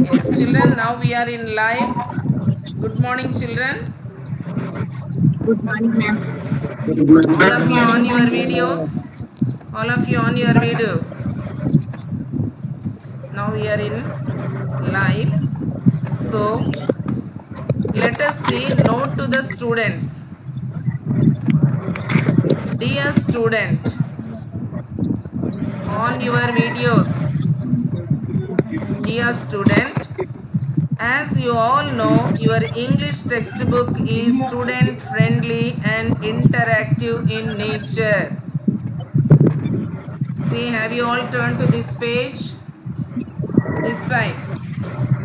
Yes, children, now we are in live. Good morning, children. Good morning, ma'am. All of you on your videos. All of you on your videos. Now we are in live. So, let us see note to the students. Dear student, on your videos. Dear student, as you all know, your English textbook is student friendly and interactive in nature. See, have you all turned to this page? This side.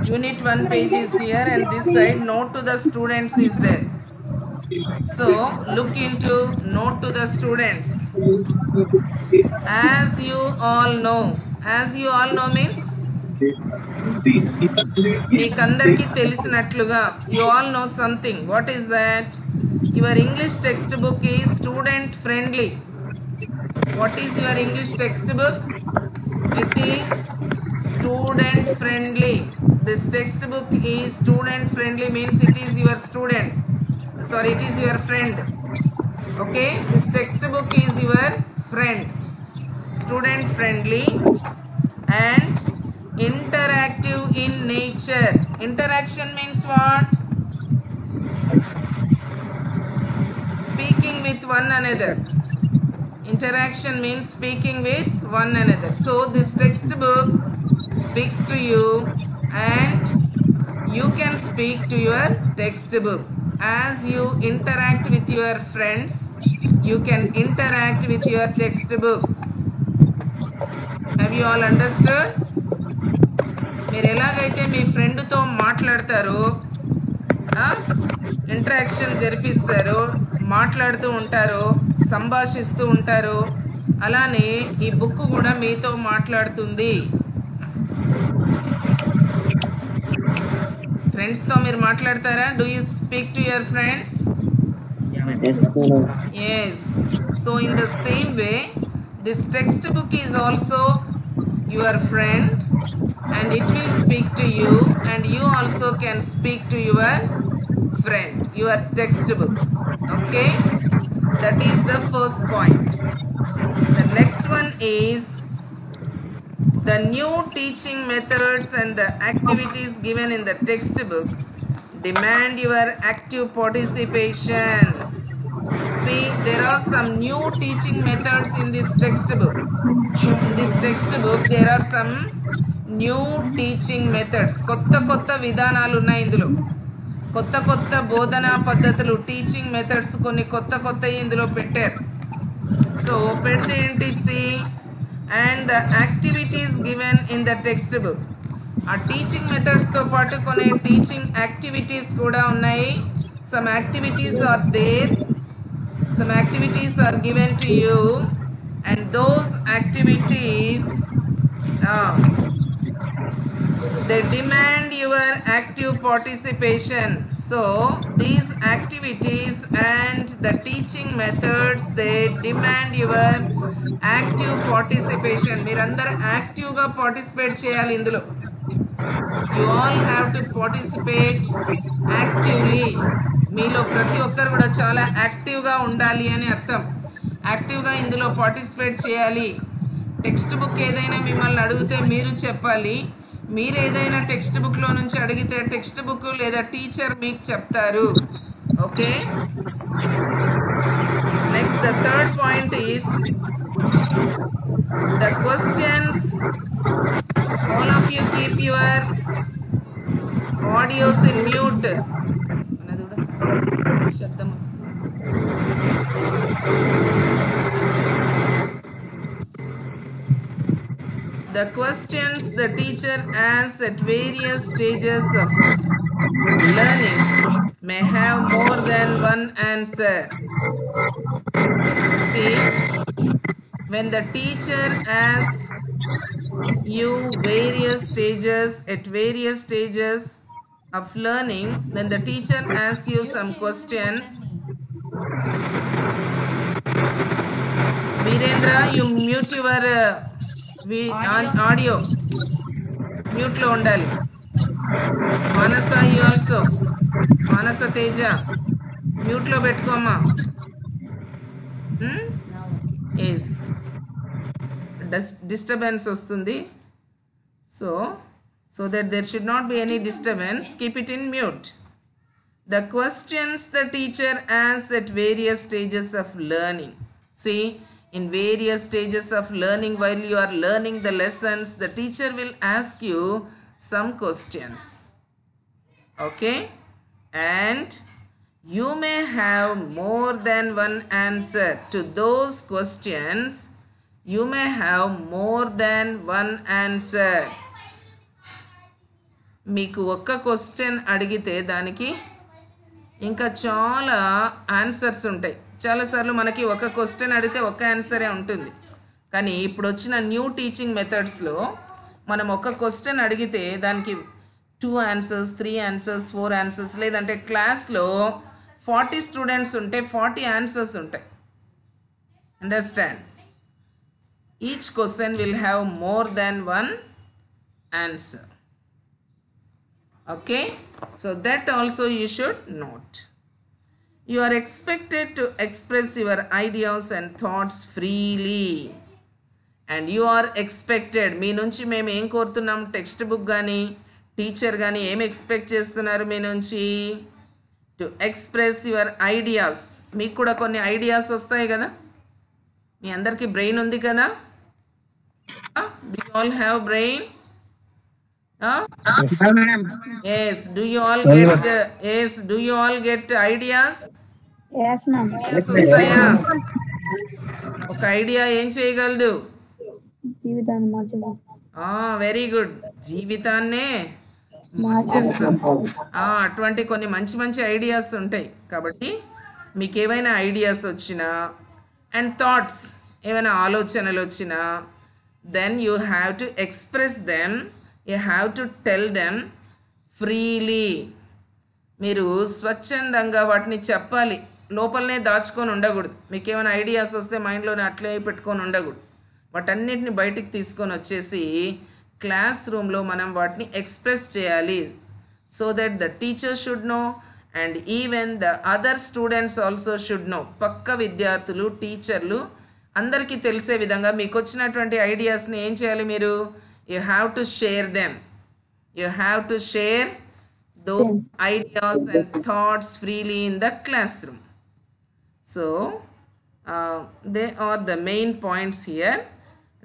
Unit 1 page is here and this side note to the students is there. So, look into note to the students. As you all know means మీకందరికీ తెలిసినట్లుగా you all know something. What is that? Your English textbook is student friendly. What is your English textbook? It is student friendly. This textbook is student friendly means it is your student. Sorry, it is your friend. Okay, this textbook is your friend. Student friendly and interactive in nature. Interaction means what? Speaking with one another. Interaction means speaking with one another. So this textbook speaks to you and you can speak to your textbook. As you interact with your friends, you can interact with your textbook. Have you all understood? మీరు ఎలాగైతే మీ ఫ్రెండ్తో మాట్లాడతారో interaction జరిపిస్తారు, మాట్లాడుతూ ఉంటారు, సంభాషిస్తూ ఉంటారు, అలానే ఈ book కూడా మీతో మాట్లాడుతుంది. ఫ్రెండ్స్తో మీరు మాట్లాడతారా? Do you speak to your friends? Yes. So in the same way, this textbook is also your friend and it will speak to you and you also can speak to your friend, your textbook. Okay, that is the first point. The next one is the new teaching methods and the activities given in the textbook demand your active participation. See, there are some new teaching methods in this textbook. In this textbook, there are some new teaching methods. కొత్త విధానాలు ఉన్నాయి ఇందులో. కొత్త బోధనా పద్ధతులు, teaching methods కొన్ని కొత్త ఇందులో పెట్టారు. సో పెడితే ఏంటి? And the activities given in the textbook. ఆ టీచింగ్ మెథడ్స్తో పాటు కొన్ని టీచింగ్ యాక్టివిటీస్ కూడా ఉన్నాయి. Some activities are there. Some activities are given to you and those activities they demand your active participation. So these activities and the teaching methods, they demand your active participation. మీరందరూ యాక్టివ్గా participate చేయాలి ఇందులో. You all have to participate actively. మీలో ప్రతి ఒక్కరు కూడా చాలా యాక్టివ్గా ఉండాలి అని అర్థం. యాక్టివ్గా ఇందులో పార్టిసిపేట్ చేయాలి. టెక్స్ట్ బుక్ ఏదైనా మిమ్మల్ని అడిగితే మీరు చెప్పాలి. మీరు ఏదైనా టెక్స్ట్ బుక్లో నుంచి అడిగితే టెక్స్ట్ బుక్ లేదా టీచర్ మీకు చెప్తారు. Okay, next the third point is the questions. All of you keep your audios in mute. The questions the teacher asks at various stages of learning may have more than one answer. See, when the teacher asks you various stages of learning, when the teacher asks you some questions, Virendra, you mute your audio. Mute lo undali. Manasa, you also. Manasa Teja, mute lo పెట్టుకోమ్మా. Yes. Disturbance వస్తుంది. So that there should not be any disturbance, keep it in mute. The questions the teacher asks at various stages of learning. See, in various stages of learning, while you are learning the lessons, the teacher will ask you some questions. Okay? And you may have more than one answer to those questions. You may have more than one answer. మీకు ఒక్క question అడిగితే దానికి ఇంకా చాలా answers ఉంటాయి. చాలాసార్లు మనకి ఒక క్వశ్చన్ అడిగితే ఒక ఆన్సరే ఉంటుంది. కానీ ఇప్పుడు వచ్చిన న్యూ టీచింగ్ మెథడ్స్లో మనం ఒక క్వశ్చన్ అడిగితే దానికి 2 ఆన్సర్స్, 3 ఆన్సర్స్, 4 ఆన్సర్స్, లేదంటే క్లాస్లో 40 స్టూడెంట్స్ ఉంటే 40 ఆన్సర్స్ ఉంటాయి. Understand? Each question will have more than one answer. Okay, so that also you should note. You are expected to express your ideas and thoughts freely, and you are expected, మీ నుంచి మేము ఏం కోరుతున్నాం, text book కానీ teacher కానీ ఏం expect చేస్తున్నారు మీ నుంచి? To express your ideas. మీకు కూడా కొన్ని ఐడియాస్ వస్తాయి కదా, మీ అందరికీ బ్రెయిన్ ఉంది కదా? Do you all have brain? Yes, madam. Yes. Do you all get yes? Do you all get ideas? Yes, ma'am. వస్తాయా? ఒక ఐడియా ఏం చేయగలదు? జీవితాన్ని మార్చగలదు. Very good. జీవితాన్నే మార్చేస్తుంది. అటువంటి కొన్ని మంచి మంచి ఐడియాస్ ఉంటాయి. కాబట్టి మీకు ఏమైనా ఐడియాస్ వచ్చినా అండ్ థాట్స్, ఏమైనా ఆలోచనలు వచ్చినా, then you have to express them. You have to tell them freely. మీరు స్వచ్ఛందంగా వాటిని చెప్పాలి, లోపలనే దాచుకొని ఉండకూడదు. మీకు ఏమైనా ఐడియాస్ వస్తే మైండ్లోనే అట్లే పెట్టుకొని ఉండకూడదు. వాటన్నిటిని బయటికి తీసుకొని వచ్చేసి క్లాస్ రూమ్లో మనం వాటిని ఎక్స్ప్రెస్ చేయాలి. So that the teacher should know and even the other students also should know. పక్క విద్యార్థులు, టీచర్లు అందరికీ తెలిసే విధంగా మీకు వచ్చినటువంటి ఐడియాస్ని ఏం చేయాలి మీరు? You have to share them. You have to share those ideas and thoughts freely in the classroom. So, they are the main points here.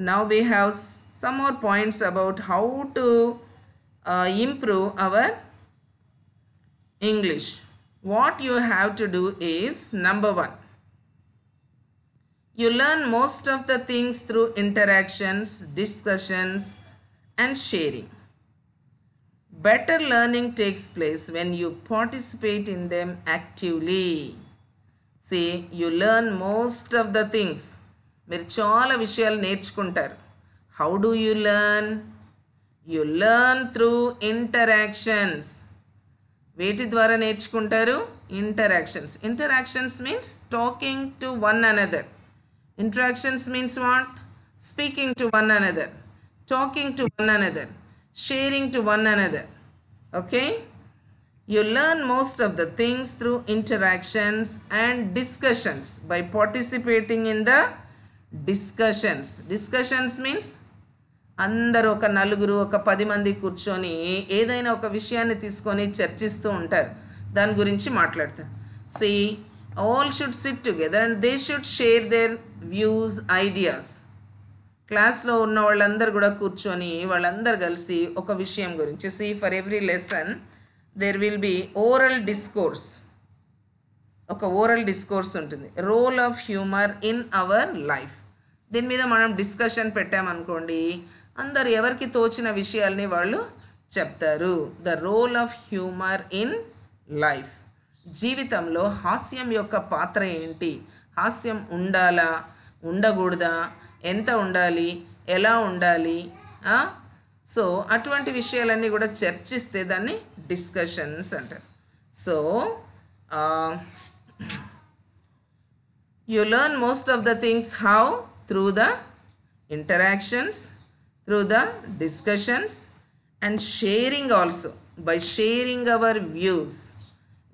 Now we have some more points about how to improve our English. What you have to do is, number 1, you learn most of the things through interactions, discussions, and sharing. Better learning takes place when you participate in them actively. See, you learn most of the things. మీరు చాలా విషయాలు నేర్చుకుంటారు. How do you learn? You learn through interactions. వేటి ద్వారా నేర్చుకుంటారు? Interactions. Interactions means talking to one another. Interactions means what? Speaking to one another, talking to one another, sharing to one another. Okay? You learn most of the things through interactions and discussions by participating in the discussions. Discussions means అందరూ ఒక నలుగురు, ఒక 10 మంది కూర్చొని ఏదైనా ఒక విషయాన్ని తీసుకొని చర్చిస్తూ ఉంటారు, దాని గురించి మాట్లాడతారు. See, all should sit together and they should share their views, ideas. క్లాస్లో ఉన్న వాళ్ళందరూ కూడా కూర్చొని వాళ్ళందరూ కలిసి ఒక విషయం గురించి. See, for every lesson there will be oral discourse. ఒక ఓరల్ డిస్కోర్స్ ఉంటుంది. Role of humour in our life. దీని మీద మనం డిస్కషన్ పెట్టామనుకోండి, అందరు ఎవరికి తోచిన విషయాల్ని వాళ్ళు చెప్తారు. The role of humour in life. జీవితంలో హాస్యం యొక్క పాత్ర ఏంటి? హాస్యం ఉండాలా, ఉండకూడదా, ఎంత ఉండాలి, ఎలా ఉండాలి? సో అటువంటి విషయాలన్నీ కూడా చర్చిస్తే దాన్ని డిస్కషన్స్ అంటారు. So you learn most of the things how? Through the interactions, through the discussions and sharing also. by sharing our views.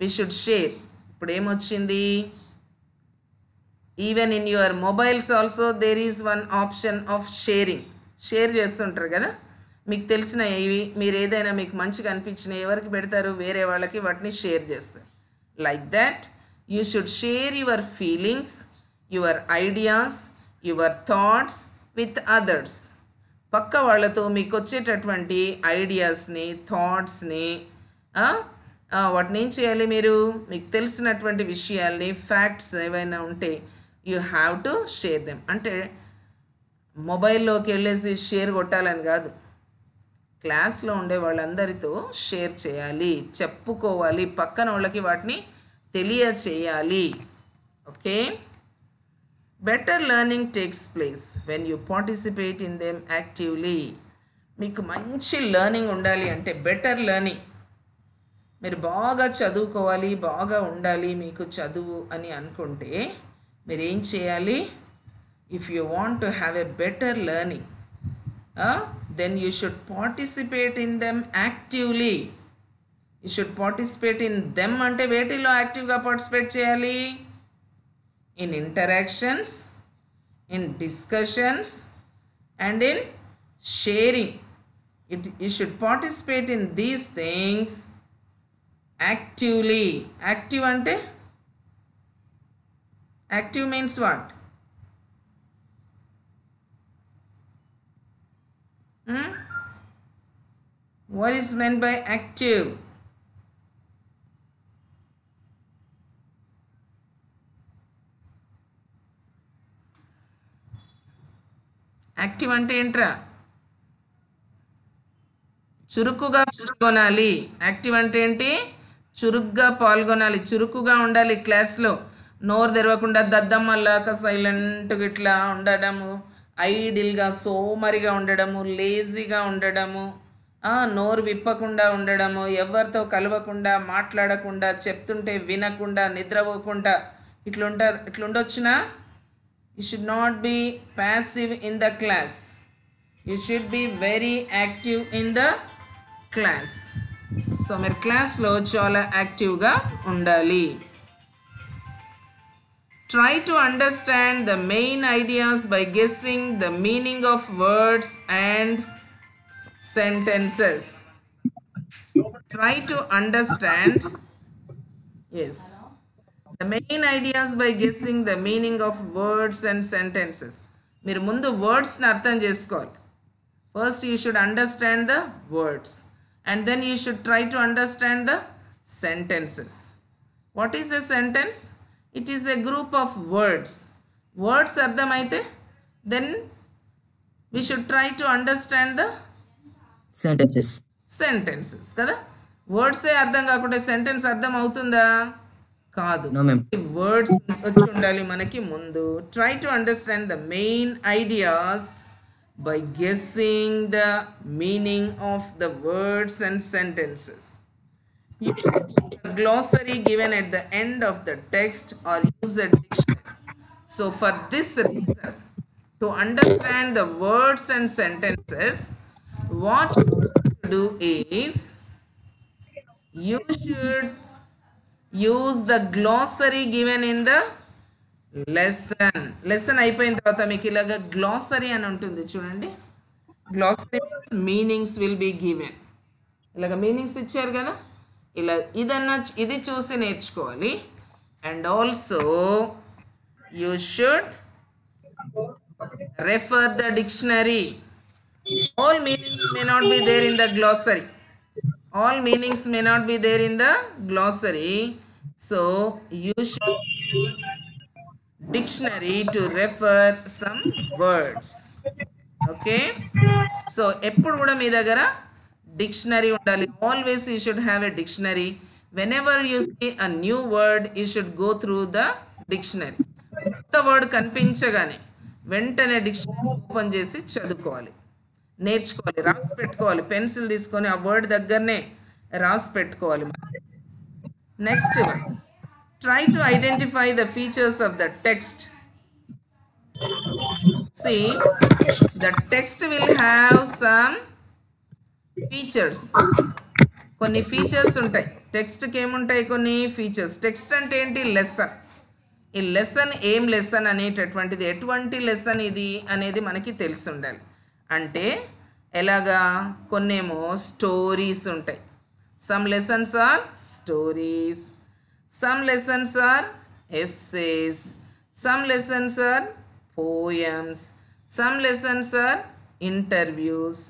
We should share. ఇప్పుడు ఏమొచ్చింది, even in your mobiles also there is one option of sharing. Share చేస్తుంటారు కదా, మీకు తెలిసిన ఇవి మీరు ఏదైనా మీకు మంచిగా అనిపించిన ఎవరికి పెడతారు, వేరే వాళ్ళకి వాటిని షేర్ చేస్తారు. Like that you should share your feelings, your ideas, your thoughts with others. పక్క వాళ్ళతో మీకు వచ్చేటటువంటి ఐడియాస్ని, థాట్స్ని, వాటిని ఏం చేయాలి, మీరు మీకు తెలిసినటువంటి విషయాల్ని, ఫ్యాక్ట్స్ ఏవైనా ఉంటే you have to share them. అంటే మొబైల్లోకి వెళ్ళేసి షేర్ కొట్టాలని కాదు, క్లాస్లో ఉండే వాళ్ళందరితో షేర్ చేయాలి, చెప్పుకోవాలి, పక్కన వాళ్ళకి వాటిని తెలియచేయాలి. Okay. Better learning takes place when you participate in them actively. మీకు మంచి లెర్నింగ్ ఉండాలి అంటే, బెటర్ లెర్నింగ్, మీరు బాగా చదువుకోవాలి, బాగా ఉండాలి మీకు చదువు అని అనుకుంటే మీరు ఏం చేయాలి, if you want to have a better learning then you should participate in them actively. You should participate in them అంటే వేటిలో యాక్టివ్గా పార్టిసిపేట్ చేయాలి, in interactions, in discussions and in sharing. You should participate in these things actively. Active ante, active means what? What is meant by active? Active అంటే ఏంట్రా, చురుకుగా పాల్గొనాలి. Active అంటే ఏంటి, చురుగ్గా పాల్గొనాలి, చురుకుగా ఉండాలి క్లాస్లో. నోరు తెరవకుండా దద్దమ్మల్లాక సైలెంట్గా ఇట్లా ఉండడము, ఐడిల్గా సోమరిగా ఉండడము, లేజీగా ఉండడము, నోరు విప్పకుండా ఉండడము, ఎవరితో కలవకుండా, మాట్లాడకుండా, చెప్తుంటే వినకుండా, నిద్రపోకుండా ఇట్లుండొచ్చునా? You should not be passive in the class. You should be very active in the class. So మీరు క్లాస్లో చాలా యాక్టివ్గా ఉండాలి. Try to understand the main ideas by guessing the meaning of words and sentences. Try to understand, yes, the main ideas by guessing the meaning of words and sentences. మీరు ముందు వర్డ్స్ని అర్థం చేసుకోవాలి. First you should understand the words and then you should try to understand the sentences. What is a sentence? It is a group of words. Words అర్థమైతే then we should try to understand the sentences కదా. వర్డ్సే అర్థం కాకుండా sentence అర్థం అవుతుందా? కాదు. Words వచ్చి ఉండాలి మనకి ముందు. Try to understand the main ideas by guessing the meaning of the words and sentences. Use a glossary given at the end of the text or use a dictionary. So for this reason, to understand the words and sentences, what you should do is you should use the glossary given in the lesson అయిపోయిన తర్వాత మీకు ఇలాగ glossary అని ఉంటుంది చూడండి. Glossary meanings will be given. ఇలాగ meanings ఇచ్చారు కదా, ఇలా ఇది చూసి నేర్చుకోవాలి. And also you should refer the dictionary. All meanings may not be there in the glossary. All meanings may not be there in the glossary. So you should use dictionary to refer some words. Okay, so eppudu kuda mee dagara dictionary undali. Always you should have a dictionary. Whenever you see a new word you should go through the dictionary. కొత్త word కనిపించగానే వెంటనే dictionary open చేసి చదువుకోవాలి, నేర్చుకోవాలి, రాసి పెట్టుకోవాలి. Pencil తీసుకొని ఆ వర్డ్ దగ్గరనే రాసి పెట్టుకోవాలి. Next one, try to identify the features of the text. See, the text will have some features. కొన్ని ఫీచర్స్ ఉంటాయి టెక్స్ట్కి. ఏముంటాయి కొన్ని ఫీచర్స్. టెక్స్ట్ అంటే ఏంటి? లెసన్. ఈ లెసన్ ఏం లెసన్ అనేటటువంటిది, ఎటువంటి లెసన్ ఇది అనేది మనకి తెలిసి ఉండాలి. అంటే ఎలాగా? కొన్నేమో స్టోరీస్ ఉంటాయి. Some lessons are stories, some lessons are essays, some lessons are poems, some lessons are interviews,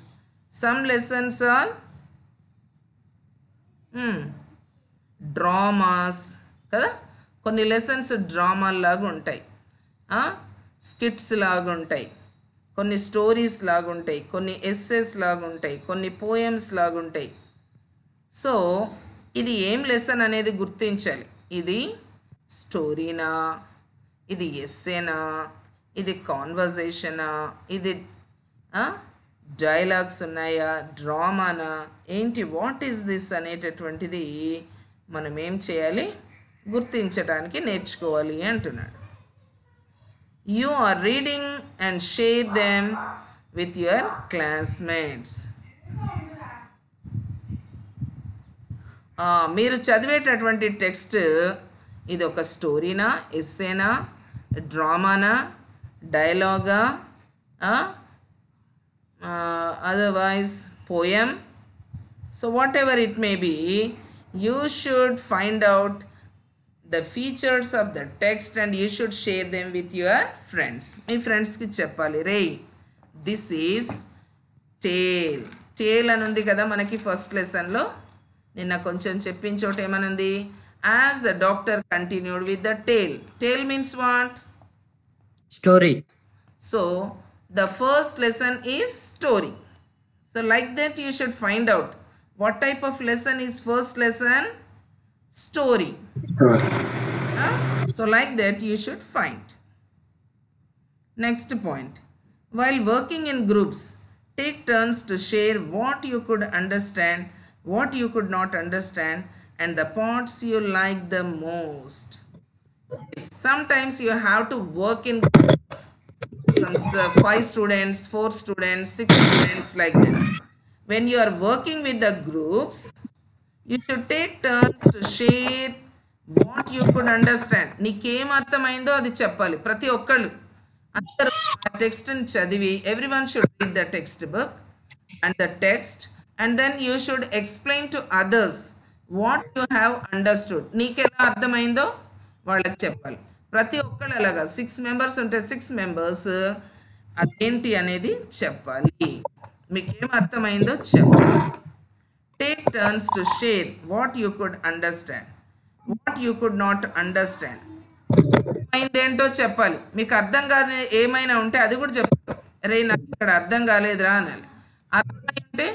some lessons are dramas కదా. కొన్ని లెసన్స్ డ్రామాలాగా ఉంటాయి, స్కిట్స్ లాగా ఉంటాయి, కొన్ని స్టోరీస్ లాగా ఉంటాయి, కొన్ని ఎస్సేస్ లాగా ఉంటాయి, కొన్ని పోయమ్స్ లాగా ఉంటాయి. సో ఇది ఏం లెసన్ అనేది గుర్తించాలి. ఇది స్టోరీనా, ఇది ఎస్సేనా, ఇది కాన్వర్జేషనా, ఇది డైలాగ్స్ ఉన్నాయా, డ్రామానా, ఏంటి, వాట్ ఈస్ దిస్ అనేటటువంటిది మనం ఏం చేయాలి? గుర్తించడానికి నేర్చుకోవాలి అంటున్నాడు. You are reading and share them with your classmates. మీరు చదివేటటువంటి టెక్స్ట్ ఇది ఒక స్టోరీనా, ఎస్సేనా, డ్రామానా, డైలాగా, otherwise poem. So whatever it may be, you should find out the features of the text and you should share them with your friends. మీ ఫ్రెండ్స్కి చెప్పాలి, రే this is టేల్. టేల్ అని ఉంది కదా మనకి ఫస్ట్ లెసన్లో. నిన్న కొంచెం చెప్పిన చోట ఏమనుంది? As the doctor continued with the tale. Tale means what? Story. So the first lesson is story. So like that you should find out what type of lesson is first lesson? Story. Story. So like that you should find. Next point. While working in groups, take turns to share what you could understand, what you could not understand, and the parts you like the most. Sometimes you have to work in groups. Some 5 students, 4 students, 6 students, like that. When you are working with the groups, you should take turns to share what you could understand. నీకేం అర్థమైందో అది చెప్పాలి. ప్రతి ఒక్కళ్ళు అందరూ ఆ టెక్స్ట్ని చదివి, everyone should read the textbook and the text, and then you should explain to others what you have understood. నీకెలా అర్థమైందో వాళ్ళకి చెప్పాలి. ప్రతి ఒక్కళ్ళు అలాగా 6 మెంబర్స్ ఉంటే 6 మెంబర్స్ అదేంటి అనేది చెప్పాలి. మీకేం అర్థమైందో చెప్పాలి. Take turns to share what you could understand, what you could not understand. అయిందేంటో చెప్పాలి. మీకు అర్థం కాదు ఏమైనా ఉంటే అది కూడా చెప్పాలి. రే నాకు ఇక్కడ అర్థం కాలేదురా అనాలి. అర్థమైతే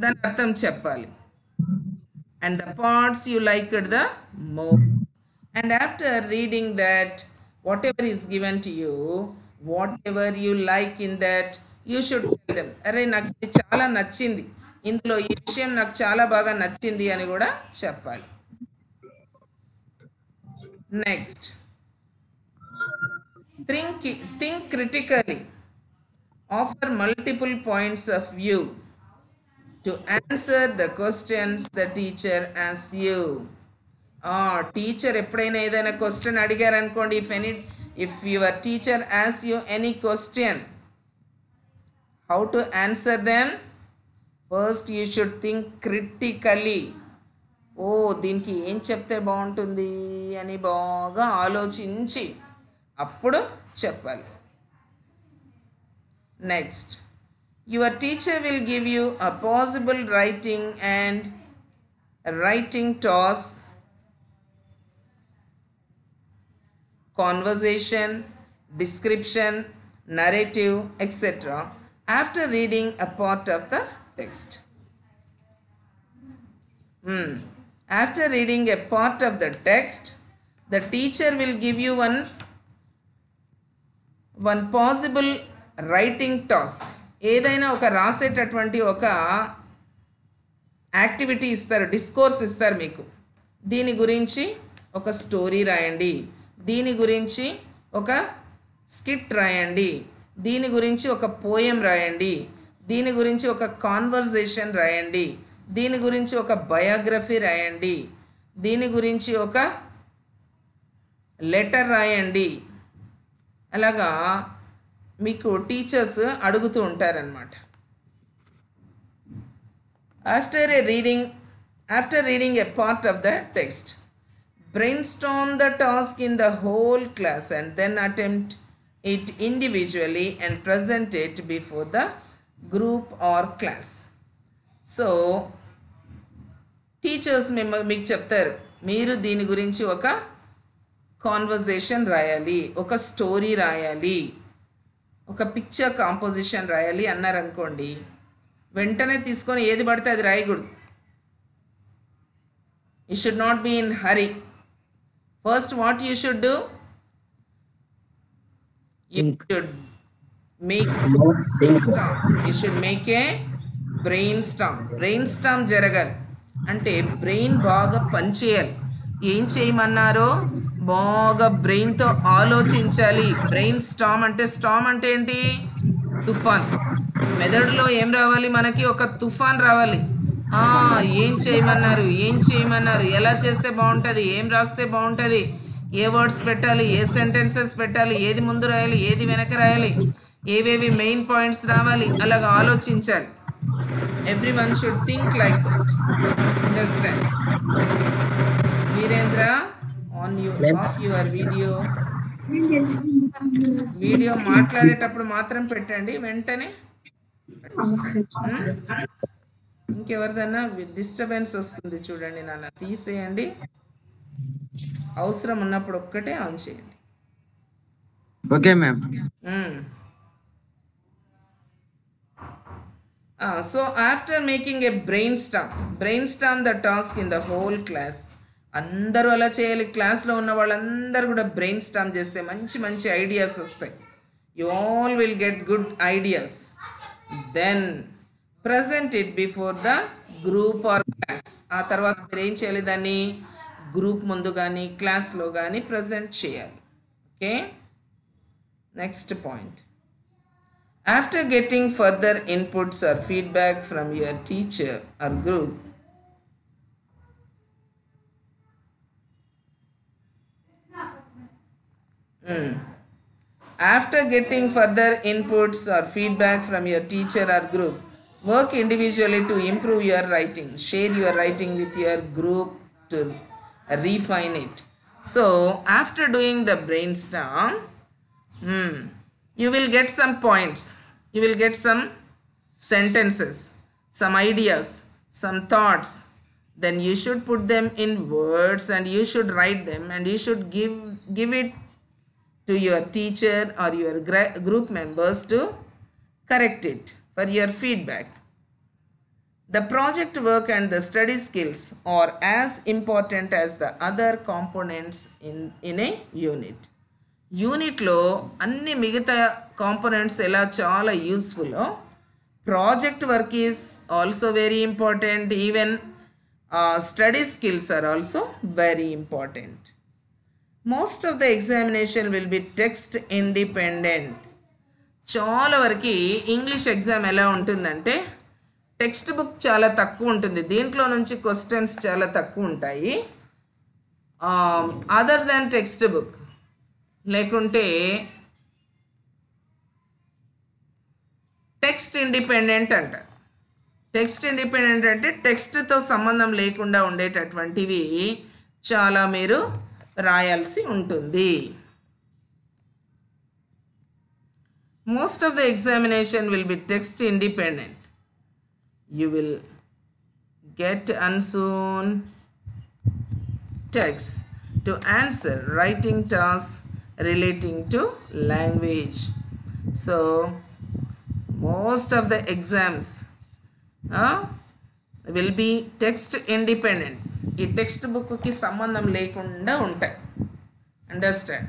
దాని అర్థం చెప్పాలి. And the parts you like the most. And after reading that, whatever is given to you, whatever you like in that, you should tell them, అరే నాకు ఇది చాలా నచ్చింది, ఇందులో ఈ విషయం నాకు చాలా బాగా నచ్చింది అని కూడా చెప్పాలి. Next, think critically, offer multiple points of view to answer the questions the teacher asks you. Teacher ఎప్పుడైనా ఏదైనా క్వశ్చన్ అడిగారనుకోండి, if your teacher asks you any question, how to answer them? First you should think critically. దీనికి ఏం చెప్తే బాగుంటుంది అని బాగా ఆలోచించి అప్పుడు చెప్పాలి. Next, your teacher will give you a possible writing task, conversation, description, narrative, etc. after reading a part of the text. After reading a part of the text, the teacher will give you one possible writing task. ఏదైనా ఒక రాసేటటువంటి ఒక activity ఇస్తారు, discourse ఇస్తారు మీకు. దీని గురించి ఒక story రాయండి, దీని గురించి ఒక స్కిట్ రాయండి, దీని గురించి ఒక పోయం రాయండి, దీని గురించి ఒక కాన్వర్జేషన్ రాయండి, దీని గురించి ఒక బయోగ్రఫీ రాయండి, దీని గురించి ఒక లెటర్ రాయండి. అలాగా మీకు టీచర్స్ అడుగుతూ ఉంటారనమాట. After reading a part of the text, brainstorm the task in the whole class and then attempt it individually and present it before the group or class. So, teachers మీకు చెప్తారు, మీరు దీని గురించి ఒక కాన్వర్జేషన్ రాయాలి, ఒక స్టోరీ రాయాలి, ఒక పిక్చర్ కాంపోజిషన్ రాయాలి అన్నారనుకోండి, వెంటనే తీసుకొని ఏది పడితే అది రాయకూడదు. You should not be in hurry. First what you should do, you should make a brainstorm జరగాలి. అంటే బ్రెయిన్ బాగా పనిచేయాలి. ఏం చేయమన్నారో బాగా బ్రెయిన్తో ఆలోచించాలి. బ్రెయిన్ స్టామ్ అంటే ఏంటి? తుఫాన్. మెదడులో ఏం రావాలి? మనకి ఒక తుఫాన్ రావాలి. ఏం చేయమన్నారు, ఎలా చేస్తే బాగుంటుంది, ఏం రాస్తే బాగుంటుంది, ఏ వర్డ్స్ పెట్టాలి, ఏ సెంటెన్సెస్ పెట్టాలి, ఏది ముందు రాయాలి, ఏది వెనక రాయాలి, ఏవేవి మెయిన్ పాయింట్స్ రావాలి, అలాగా ఆలోచించాలి. Everyone should think like understand. Virendra, on your video మాట్లాడేటప్పుడు మాత్రం పెట్టండి వెంటనే. ఇంకెవరిదన్నా డిస్టర్బెన్స్ వస్తుంది చూడండి నాన్న, తీసేయండి. అవసరం ఉన్నప్పుడు ఒక్కటే ఆన్ చేయండి. Okay ma'am. So after making a brainstorm the task in the whole class. అందరూ అలా చేయాలి. క్లాస్లో ఉన్న వాళ్ళందరూ కూడా బ్రెయిన్ స్టామ్ చేస్తే మంచి మంచి ఐడియాస్ వస్తాయి. You all will get good ideas. Then present it before the group or class. ఆ తర్వాత మీరు ఏం చేయాలి? దాన్ని గ్రూప్ ముందు కానీ క్లాస్లో కానీ ప్రజెంట్ చేయాలి. Okay, next point. After getting further inputs or feedback from your teacher or group, after getting further inputs or feedback from your teacher or group, work individually to improve your writing. Share your writing with your group to refine it. So, after doing the brainstorm, you will get some points, you will get some sentences, some ideas, some thoughts. Then you should put them in words and you should write them and you should give it to your teacher or your group members to correct it for your feedback. The project work and the study skills are as important as the other components in a unit. యూనిట్లో అన్ని మిగతా components ఎలా చాలా యూస్ఫుల్లో, project work is also very important. Even study skills are also very important. Most of the examination will be text independent. చాలా వరకు English exam ఎలా ఉంటుందంటే టెక్స్ట్ బుక్ చాలా తక్కువ ఉంటుంది, దీంట్లో నుంచి క్వశ్చన్స్ చాలా తక్కువ ఉంటాయి. అదర్ దాన్ టెక్స్ట్ బుక్ లేకుంటే టెక్స్ట్ ఇండిపెండెంట్ అంటారు. టెక్స్ట్ ఇండిపెండెంట్ అంటే టెక్స్ట్తో సంబంధం లేకుండా ఉండేటటువంటివి చాలా మీరు రాయాల్సి ఉంటుంది. Most of the examination will be text independent. You will get unseen text to answer writing tasks relating to language. So most of the exams will be text independent. ఈ టెక్స్ట్ బుక్కి సంబంధం లేకుండా ఉంటాయి. అండర్స్టాండ్?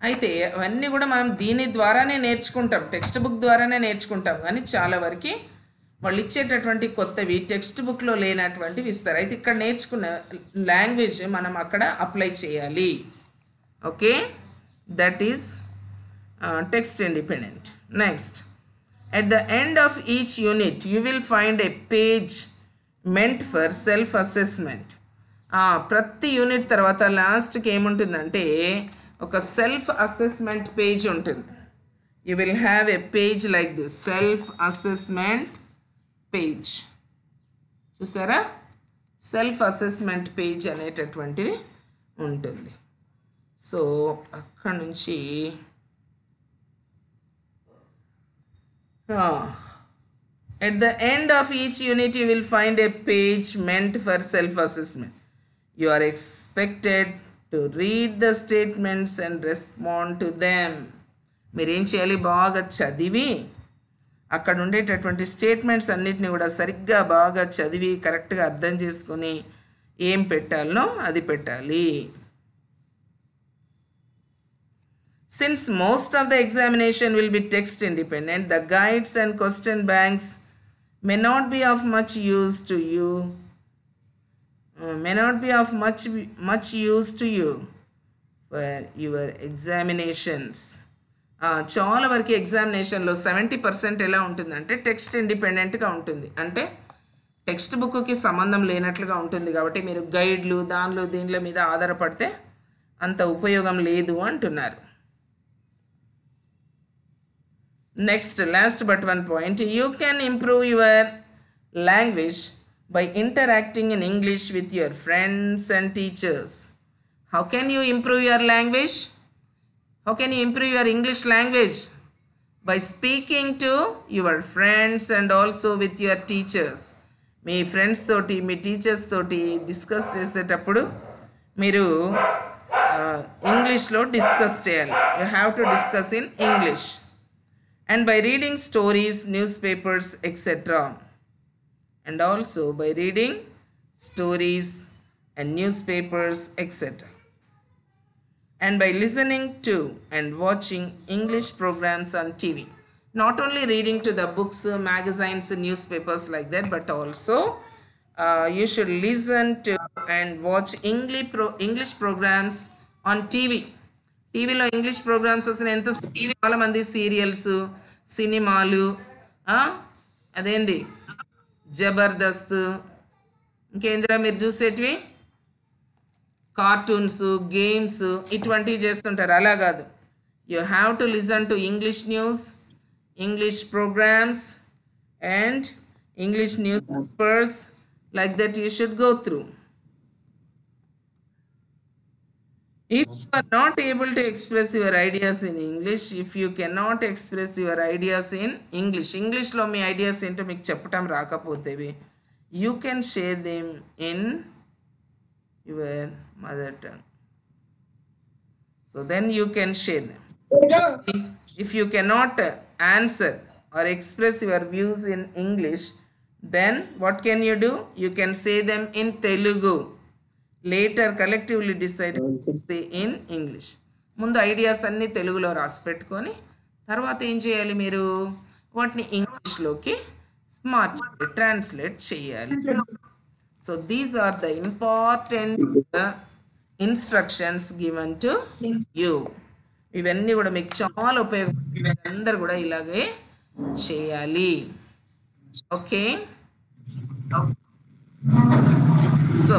అయితే అవన్నీ కూడా మనం దీని ద్వారానే నేర్చుకుంటాం, టెక్స్ట్ బుక్ ద్వారానే నేర్చుకుంటాం. కానీ చాలా వరకు వాళ్ళు ఇచ్చేటటువంటి కొత్తవి టెక్స్ట్ బుక్లో లేనటువంటివి ఇస్తారు. అయితే ఇక్కడ నేర్చుకున్న లాంగ్వేజ్ మనం అక్కడ అప్లై చేయాలి. Okay, that is text independent. Next, at the end of each unit you will find a page meant for self assessment. ప్రతి యూనిట్ తర్వాత లాస్ట్కి ఏముంటుందంటే ఒక సెల్ఫ్ అసెస్మెంట్ పేజ్ ఉంటుంది. You will have a page like this, self assessment page. చూసారా, self assessment page అనేటటువంటిది ఉంటుంది. So అక్కడ నుంచి at the end of each unit you will find a page meant for self assessment. You are expected to read the statements and respond to them. మీరేం చేయాలి, బాగా చదివి అక్కడ ఉండేటటువంటి స్టేట్మెంట్స్ అన్నిటిని కూడా సరిగ్గా బాగా చదివి కరెక్ట్గా అర్థం చేసుకొని ఏం పెట్టాలనో అది పెట్టాలి. Since most of the examination will be text independent, the guides and question banks may not be of much use to you. For your examinations. చాలా వరకు ఎగ్జామినేషన్లో 70% ఎలా ఉంటుందంటే టెక్స్ట్ ఇండిపెండెంట్గా ఉంటుంది. అంటే టెక్స్ట్ బుక్కి సంబంధం లేనట్లుగా ఉంటుంది. కాబట్టి మీరు గైడ్లు దీనిల మీద ఆధారపడితే అంత ఉపయోగం లేదు అంటున్నారు. Next, last but one point, you can improve your language by interacting in English with your friends and teachers. How can you improve your language? How can you improve your English language? By speaking to your friends and also with your teachers. Me friends తోటి మీ teachers తోటి discuss చేసేటప్పుడు మీరు ఇంగ్లీష్లో discuss చేయాలి. You have to discuss in English. And by reading stories, newspapers, etc. And also by reading stories and newspapers, etc. And by listening to and watching English programs on TV. Not only reading to the books, magazines, newspapers like that, but also you should listen to and watch English programs on TV. టీవీలో English programmes వస్తున్నాయి. ఎంత చాలా మంది serials, సినిమాలు, అదేంది జబర్దస్త్, ఇంకేందిరా మీరు చూసేటివి cartoons, games, ఇటువంటివి చేస్తుంటారు. అలా కాదు, you have to listen to English news, English programmes and English newspapers. Like that you should go through. If you are not able to express your ideas in English, if you cannot express your ideas in English lo me ideas ఏంటో మీకు చెప్పటం రాకపోతేవి, you can share them in your mother tongue. So then you can share them. If you cannot answer or express your views in English, then what can you do? You can say them in Telugu. Later collectively decide to say in English. ముందు ideas అన్నీ తెలుగులో రాసి పెట్టుకొని తర్వాత ఏం చేయాలి, మీరు వాటిని ఇంగ్లీష్లోకి ట్రాన్స్లేట్ చేయాలి. So these are the important instructions given to you. ఇవన్నీ కూడా మీకు చాలా ఉపయోగపడతాయి. అందరు కూడా ఇలాగే చేయాలి. Okay, so